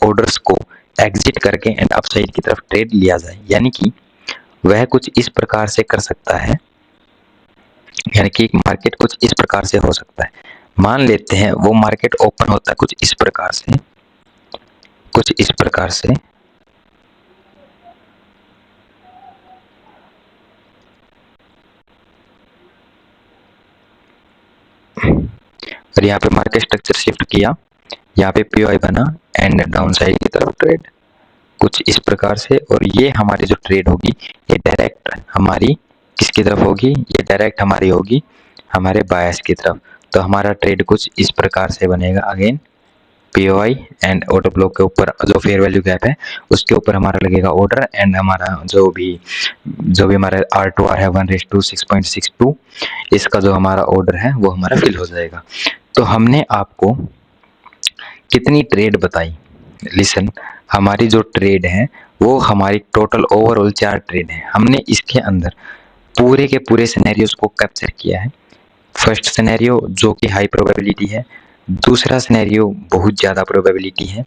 ऑर्डर्स को एग्जिट करके एंड अपसाइड की तरफ ट्रेड लिया जाए। यानी कि वह कुछ इस प्रकार से कर सकता है, यानी कि मार्केट कुछ इस प्रकार से हो सकता है। मान लेते हैं वो मार्केट ओपन होता है कुछ इस प्रकार से, कुछ इस प्रकार से, और यहाँ पे मार्केट स्ट्रक्चर शिफ्ट किया, यहाँ पे पीओआई बना एंड डाउन साइड की तरफ ट्रेड कुछ इस प्रकार से। और ये हमारी जो ट्रेड होगी ये डायरेक्ट हमारी किसकी तरफ होगी, ये डायरेक्ट हमारी होगी हमारे बायस की तरफ। तो हमारा ट्रेड कुछ इस प्रकार से बनेगा। Again POI and order block के ऊपर जो फेयर वैल्यू गैप है उसके ऊपर हमारा लगेगा ऑर्डर, एंड हमारा जो भी हमारा R2R है 1:6.62, इसका जो हमारा ऑर्डर है वो हमारा फिल हो जाएगा। तो हमने आपको कितनी ट्रेड बताई? लिसन, हमारी जो ट्रेड है वो हमारी टोटल ओवरऑल 4 ट्रेड है। हमने इसके अंदर पूरे के पूरे सिनेरियोज को कैप्चर किया है। फर्स्ट सिनेरियो जो कि हाई प्रोबेबिलिटी है, दूसरा सिनेरियो बहुत ज़्यादा प्रोबेबिलिटी है,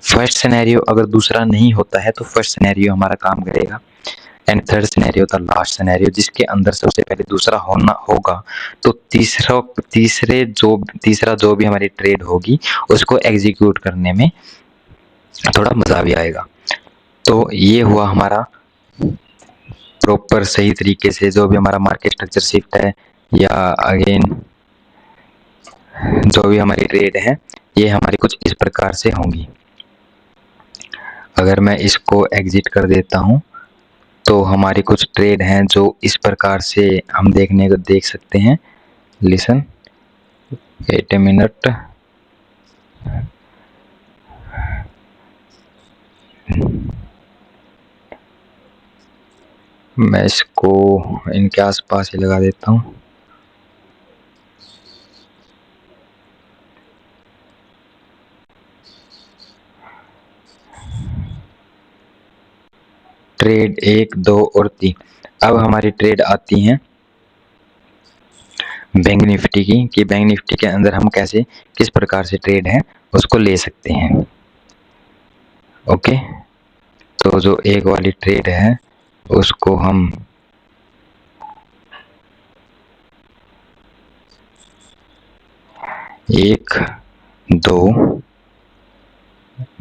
फर्स्ट सिनेरियो अगर दूसरा नहीं होता है तो फर्स्ट सिनेरियो हमारा काम करेगा, एंड थर्ड सिनेरियो था लास्ट सिनेरियो जिसके अंदर सबसे पहले दूसरा होना होगा। तो तीसरा जो भी हमारी ट्रेड होगी उसको एग्जीक्यूट करने में थोड़ा मज़ा भी आएगा। तो ये हुआ हमारा प्रॉपर सही तरीके से जो भी हमारा मार्केट स्ट्रक्चर शिफ्ट है, या अगेन जो भी हमारी ट्रेड है ये हमारी कुछ इस प्रकार से होंगी। अगर मैं इसको एग्जिट कर देता हूँ तो हमारी कुछ ट्रेड हैं जो इस प्रकार से हम देख सकते हैं। लिसन, वेट ए मिनट, मैं इसको इनके आसपास ही लगा देता हूँ। ट्रेड 1, 2 और 3। अब हमारी ट्रेड आती हैं बैंक निफ्टी की, कि बैंक निफ्टी के अंदर हम कैसे किस प्रकार से ट्रेड है उसको ले सकते हैं। ओके, तो जो एक वाली ट्रेड है उसको हम एक, दो,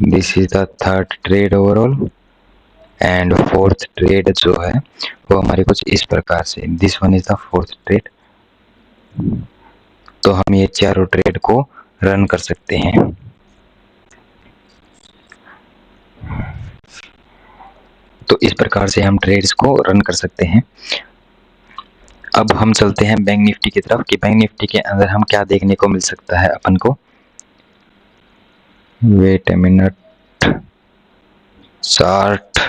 this is the third trade overall, and fourth trade जो है वो हमारी कुछ इस प्रकार से, this one is the fourth trade. तो हम ये चारों ट्रेड को रन कर सकते हैं। तो इस प्रकार से हम ट्रेड्स को रन कर सकते हैं। अब हम चलते हैं बैंक निफ्टी की तरफ, कि बैंक निफ्टी के अंदर हम क्या देखने को मिल सकता है अपन को। Wait a minute, chart,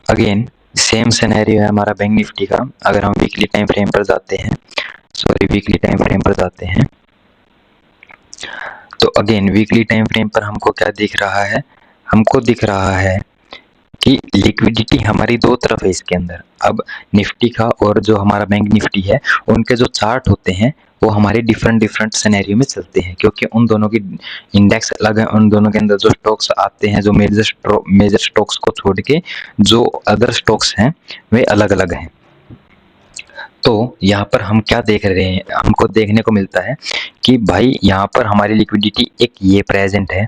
again same scenario है हमारा बैंक निफ्टी का। अगर हम वीकली टाइम फ्रेम पर जाते हैं, तो अगेन वीकली टाइम फ्रेम पर हमको क्या दिख रहा है? हमको दिख रहा है कि लिक्विडिटी हमारी दो तरफ है इसके अंदर। अब निफ्टी का और जो हमारा बैंक निफ्टी है उनके जो चार्ट होते हैं वो हमारे डिफरेंट सिनेरियो में चलते हैं, क्योंकि उन दोनों की इंडेक्स अलग है। उन दोनों के अंदर जो स्टॉक्स आते हैं, जो मेजर स्टॉक्स को छोड़ के जो अदर स्टॉक्स हैं वे अलग अलग हैं। तो यहाँ पर हम क्या देख रहे हैं? हमको देखने को मिलता है कि भाई यहाँ पर हमारी लिक्विडिटी एक ये प्रेजेंट है,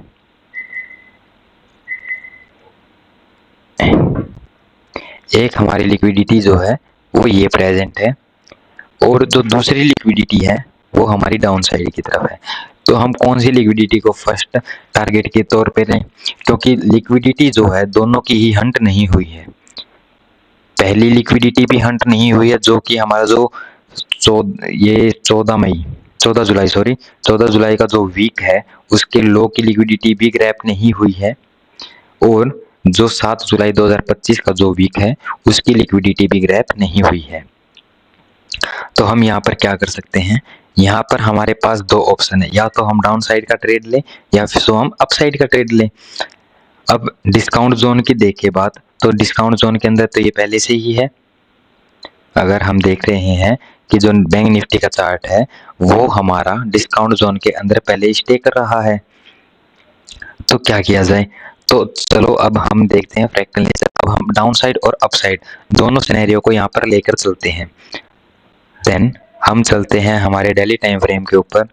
एक हमारी लिक्विडिटी जो है वो ये प्रेजेंट है, और जो दूसरी लिक्विडिटी है वो हमारी डाउन साइड की तरफ है। तो हम कौन सी लिक्विडिटी को फर्स्ट टारगेट के तौर पे लें? क्योंकि लिक्विडिटी जो है दोनों की ही हंट नहीं हुई है। पहली लिक्विडिटी भी हंट नहीं हुई है, जो कि हमारा जो ये 14 जुलाई का जो वीक है उसके लो की लिक्विडिटी भी ग्रैप नहीं हुई है, और जो 7 जुलाई 2025 का जो वीक है उसकी लिक्विडिटी भी ग्रैप नहीं हुई है। तो हम यहाँ पर क्या कर सकते हैं? यहाँ पर हमारे पास दो ऑप्शन है, या तो हम डाउन साइड का ट्रेड लें या फिर तो हम अप साइड का ट्रेड लें। अब डिस्काउंट जोन की देखे बात, तो डिस्काउंट जोन के अंदर तो ये पहले से ही है। अगर हम देख रहे हैं कि जो बैंक निफ्टी का चार्ट है वो हमारा डिस्काउंट जोन के अंदर पहले स्टे कर रहा है। तो क्या किया जाए? तो चलो अब हम देखते हैं फ्रैक्टल नेचर। अब हम डाउन साइड और अप साइड दोनों सिनेरियो को यहाँ पर लेकर चलते हैं। देन हम चलते हैं हमारे डेली टाइम फ्रेम के ऊपर।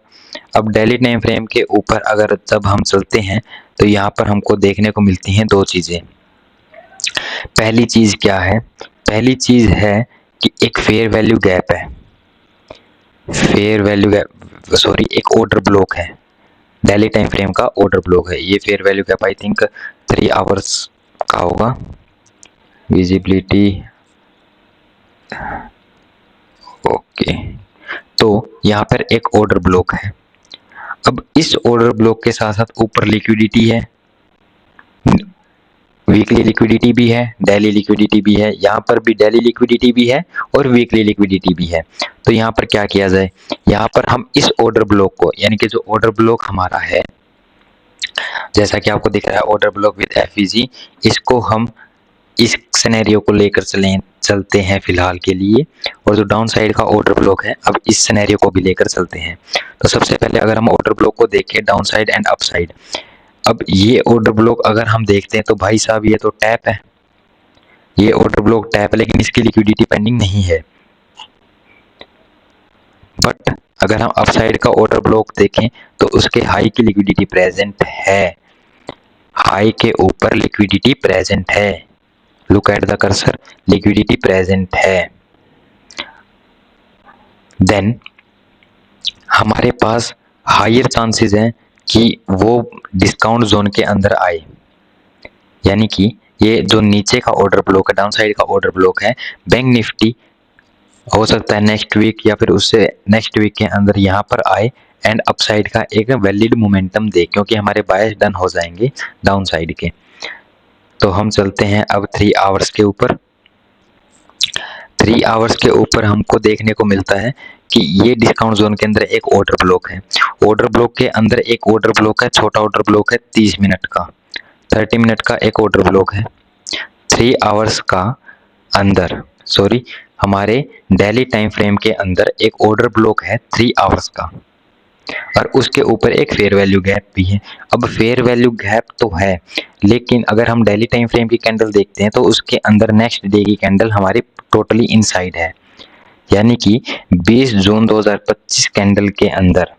अब डेली टाइम फ्रेम के ऊपर अगर जब हम चलते हैं तो यहाँ पर हमको देखने को मिलती हैं दो चीज़ें। पहली चीज़ क्या है? पहली चीज़ है कि एक फेयर वैल्यू गैप है, एक ऑर्डर ब्लॉक है, डेली टाइम फ्रेम का ऑर्डर ब्लॉक है। ये fair value gap I think 3 hours का होगा। विजिबिलिटी ओके, तो यहाँ पर एक ऑर्डर ब्लॉक है। अब इस ऑर्डर ब्लॉक के साथ साथ ऊपर लिक्विडिटी है, वीकली लिक्विडिटी भी है, डेली लिक्विडिटी भी है, यहाँ पर भी डेली लिक्विडिटी भी है और वीकली लिक्विडिटी भी है। तो यहाँ पर क्या किया जाए, यहाँ पर हम इस ऑर्डर ब्लॉक को, यानी कि जो ऑर्डर ब्लॉक हमारा है, जैसा कि आपको दिख रहा है ऑर्डर ब्लॉक विद एफवीजी, इसको हम इस सिनेरियो को लेकर चलते हैं फिलहाल के लिए, और जो डाउन साइड का ऑर्डर ब्लॉक है अब इस सिनेरियो को भी लेकर चलते हैं। तो सबसे पहले अगर हम ऑर्डर ब्लॉक को देखें down side and up side, अब ये ऑर्डर ब्लॉक अगर हम देखते हैं तो भाई साहब ये तो टैप है, ये ऑर्डर ब्लॉक टैप है, लेकिन इसकी लिक्विडिटी पेंडिंग नहीं है। बट अगर हम अप साइड का ऑर्डर ब्लॉक देखें तो उसके हाई की लिक्विडिटी प्रेजेंट है, हाई के ऊपर लिक्विडिटी प्रेजेंट है, look at the cursor, liquidity present है। देन हमारे पास हायर चांसेस हैं कि वो डिस्काउंट जोन के अंदर आए, यानी कि ये जो नीचे का ऑर्डर ब्लॉक है, डाउन साइड का ऑर्डर ब्लॉक है, बैंक निफ्टी हो सकता है नेक्स्ट वीक या फिर उससे नेक्स्ट वीक के अंदर यहाँ पर आए एंड अपसाइड का एक वैलिड मोमेंटम दे, क्योंकि हमारे बायस डन हो जाएंगे डाउन साइड के। तो हम चलते हैं अब 3 आवर्स के ऊपर। 3 आवर्स के ऊपर हमको देखने को मिलता है कि ये डिस्काउंट जोन के अंदर एक ऑर्डर ब्लॉक है, ऑर्डर ब्लॉक के अंदर एक ऑर्डर ब्लॉक है, छोटा ऑर्डर ब्लॉक है 30 मिनट का, 30 मिनट का एक ऑर्डर ब्लॉक है। 3 आवर्स का अंदर, सॉरी, हमारे डेली टाइम फ्रेम के अंदर एक ऑर्डर ब्लॉक है 3 आवर्स का, और उसके ऊपर एक फेयर वैल्यू गैप भी है। अब फेयर वैल्यू गैप तो है, लेकिन अगर हम डेली टाइम फ्रेम की कैंडल देखते हैं तो उसके अंदर नेक्स्ट डे की कैंडल हमारी टोटली इनसाइड है, यानी कि 20 जून 2025 कैंडल के अंदर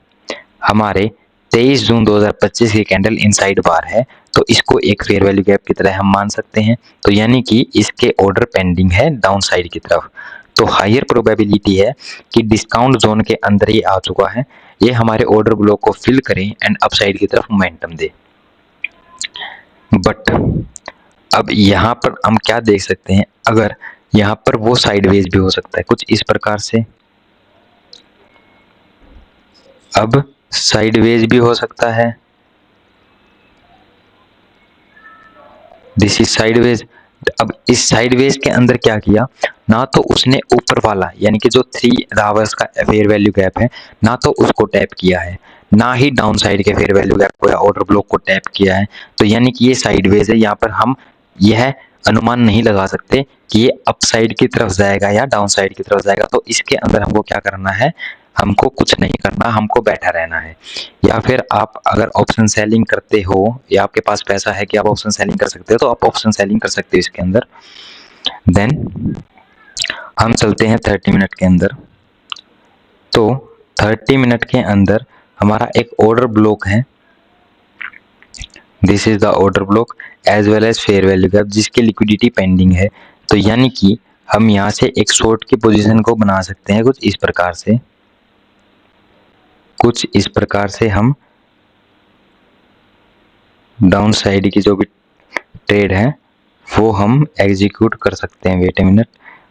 हमारे 23 जून 2025 की कैंडल इनसाइड बार है, तो इसको एक फेयर वैल्यू गैप की तरह हम मान सकते हैं। तो यानी कि इसके ऑर्डर पेंडिंग है डाउन साइड की तरफ, तो हायर प्रोबेबिलिटी है कि डिस्काउंट जोन के अंदर ये आ चुका है, ये हमारे ऑर्डर ब्लॉक को फिल करे एंड अपसाइड की तरफ मोमेंटम दे। बट अब यहाँ पर हम क्या देख सकते हैं, अगर यहाँ पर वो साइडवेज भी हो सकता है कुछ इस प्रकार से, अब साइडवेज भी हो सकता है, दिस इज साइडवेज। अब इस साइडवेज के अंदर क्या किया, ना तो उसने ऊपर वाला यानी कि जो 3 आवर्स का फेयर वैल्यू गैप है, ना तो उसको टैप किया है, ना ही डाउन साइड के फेयर वैल्यू गैप को या ऑर्डर ब्लॉक को टैप किया है। तो यानी कि ये साइडवेज है, यहाँ पर हम यह अनुमान नहीं लगा सकते कि ये अप साइड की तरफ जाएगा या डाउन साइड की तरफ जाएगा। तो इसके अंदर हमको क्या करना है, हमको कुछ नहीं करना, हमको बैठा रहना है। या फिर आप अगर ऑप्शन सेलिंग करते हो या आपके पास पैसा है कि आप ऑप्शन सेलिंग कर सकते हो, तो आप ऑप्शन सेलिंग कर सकते हो इसके अंदर। देन हम चलते हैं 30 मिनट के अंदर। तो 30 मिनट के अंदर हमारा एक ऑर्डर ब्लॉक है, this is the order block as well as fair value gap, जिसकी लिक्विडिटी पेंडिंग है। तो यानी कि हम यहाँ से एक शॉर्ट की पोजीशन को बना सकते हैं कुछ इस प्रकार से, कुछ इस प्रकार से हम डाउन साइड की जो भी ट्रेड है वो हम एग्जीक्यूट कर सकते हैं। वेट ए मिनट,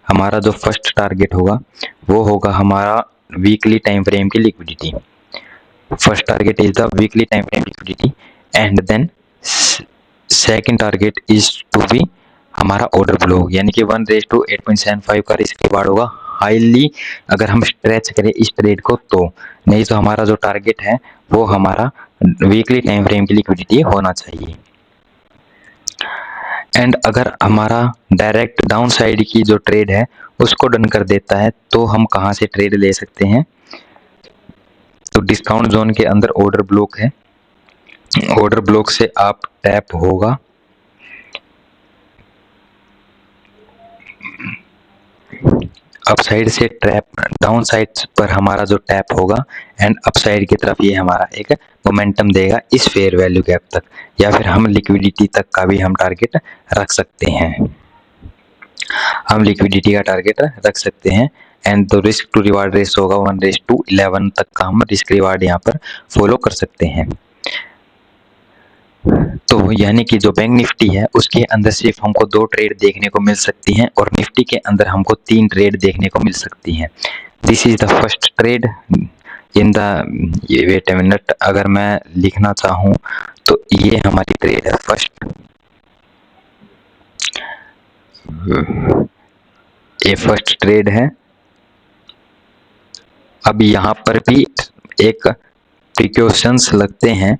हमारा जो फर्स्ट टारगेट होगा वो होगा हमारा वीकली टाइम फ्रेम की liquidity. First target is the weekly time frame liquidity and then second target is to be हमारा ऑर्डर ब्लॉक, यानी कि 1:8.75 का रिस्क रिवार्ड होगा हाईली अगर हम स्ट्रेच करें इस ट्रेड को तो, नहीं तो हमारा जो टारगेट है वो हमारा वीकली टाइम फ्रेम की लिक्विडिटी होना चाहिए। एंड अगर हमारा डायरेक्ट डाउन साइड की जो ट्रेड है उसको डन कर देता है तो हम कहाँ से ट्रेड ले सकते हैं, तो डिस्काउंट जोन के अंदर ऑर्डर ब्लॉक है, ऑर्डर ब्लॉक से आप टैप होगा, अप साइड से ट्रैप, डाउन साइड पर हमारा जो टैप होगा एंड अप साइड की तरफ ये हमारा एक मोमेंटम देगा इस फेयर वैल्यू गैप तक, या फिर हम लिक्विडिटी तक का भी हम टारगेट रख सकते हैं, हम लिक्विडिटी का टारगेट रख सकते हैं। एंड तो रिस्क टू रिवार्ड रेशो होगा 1:11 तक का हम रिस्क रिवार्ड यहाँ पर फॉलो कर सकते हैं। तो यानी कि जो बैंक निफ्टी है उसके अंदर सिर्फ हमको 2 ट्रेड देखने को मिल सकती हैं और निफ्टी के अंदर हमको 3 ट्रेड देखने को मिल सकती हैं। This is the first trade in the, wait a minute, अगर मैं लिखना चाहूँ तो ये हमारी ट्रेड है फर्स्ट, ये फर्स्ट ट्रेड है। अब यहाँ पर भी एक प्रिकॉशंस लगते हैं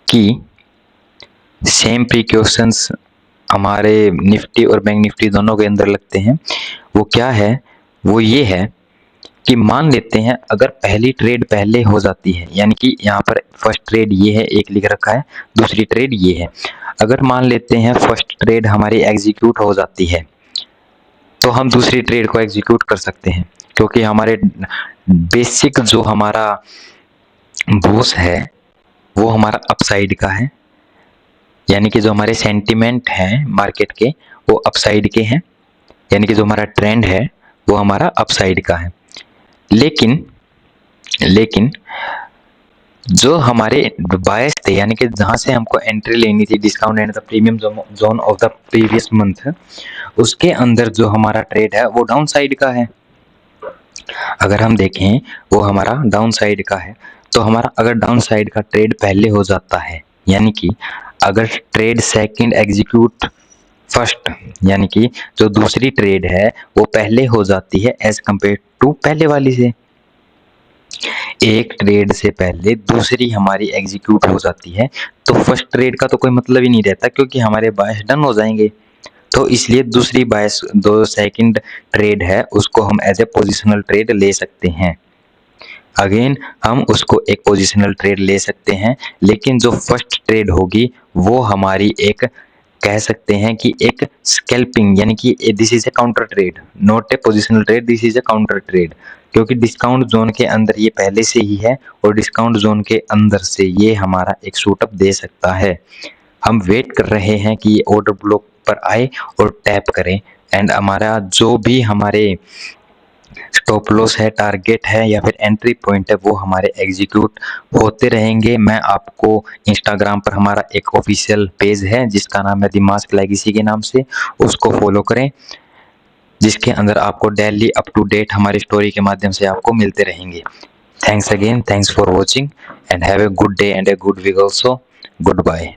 कि सेम प्रिकॉशंस हमारे निफ्टी और बैंक निफ्टी दोनों के अंदर लगते हैं। वो क्या है, वो ये है कि मान लेते हैं अगर पहली ट्रेड पहले हो जाती है, यानी कि यहाँ पर फर्स्ट ट्रेड ये है, एक लिख रखा है, दूसरी ट्रेड ये है। अगर मान लेते हैं फर्स्ट ट्रेड हमारी एग्जीक्यूट हो जाती है तो हम दूसरी ट्रेड को एग्जीक्यूट कर सकते हैं, क्योंकि हमारे बेसिक जो हमारा बॉस है वो हमारा अपसाइड का है, यानी कि जो हमारे सेंटिमेंट हैं मार्केट के वो अपसाइड के हैं, यानी कि जो हमारा ट्रेंड है वो हमारा अपसाइड का है। लेकिन जो हमारे बायस थे, यानी कि जहाँ से हमको एंट्री लेनी थी, discount and the premium zone of the previous month, उसके अंदर जो हमारा ट्रेड है वो डाउन साइड का है। अगर हम देखें वो हमारा डाउन साइड का है, तो हमारा अगर डाउन साइड का ट्रेड पहले हो जाता है, यानी कि अगर ट्रेड सेकंड एग्जीक्यूट फर्स्ट, यानी कि जो दूसरी ट्रेड है वो पहले हो जाती है एज कंपेयर टू पहले वाली से, एक ट्रेड से पहले दूसरी हमारी एग्जीक्यूट हो जाती है, तो फर्स्ट ट्रेड का तो कोई मतलब ही नहीं रहता, क्योंकि हमारे बायस डन हो जाएंगे। तो इसलिए दूसरी बायस जो सेकंड ट्रेड है उसको हम एज ए पोजिशनल ट्रेड ले सकते हैं। अगेन हम उसको एक पोजिशनल ट्रेड ले सकते हैं, लेकिन जो फर्स्ट ट्रेड होगी वो हमारी एक, कह सकते हैं कि एक स्कैल्पिंग, यानी कि this is A counter trade, not a positional trade, this is A counter trade, क्योंकि डिस्काउंट जोन के अंदर ये पहले से ही है और डिस्काउंट जोन के अंदर से ये हमारा एक शूटअप दे सकता है। हम वेट कर रहे हैं कि ये ऑर्डर ब्लॉक पर आए और टैप करें, एंड हमारा जो भी हमारे स्टॉप लॉस है, टारगेट है या फिर एंट्री पॉइंट है वो हमारे एग्जीक्यूट होते रहेंगे। मैं आपको इंस्टाग्राम पर हमारा एक ऑफिशियल पेज है जिसका नाम है द मास्क लेगेसी के नाम से, उसको फॉलो करें, जिसके अंदर आपको डेली अप टू डेट हमारी स्टोरी के माध्यम से आपको मिलते रहेंगे। Thanks again, thanks for watching and have a good day and a good week also. Good bye.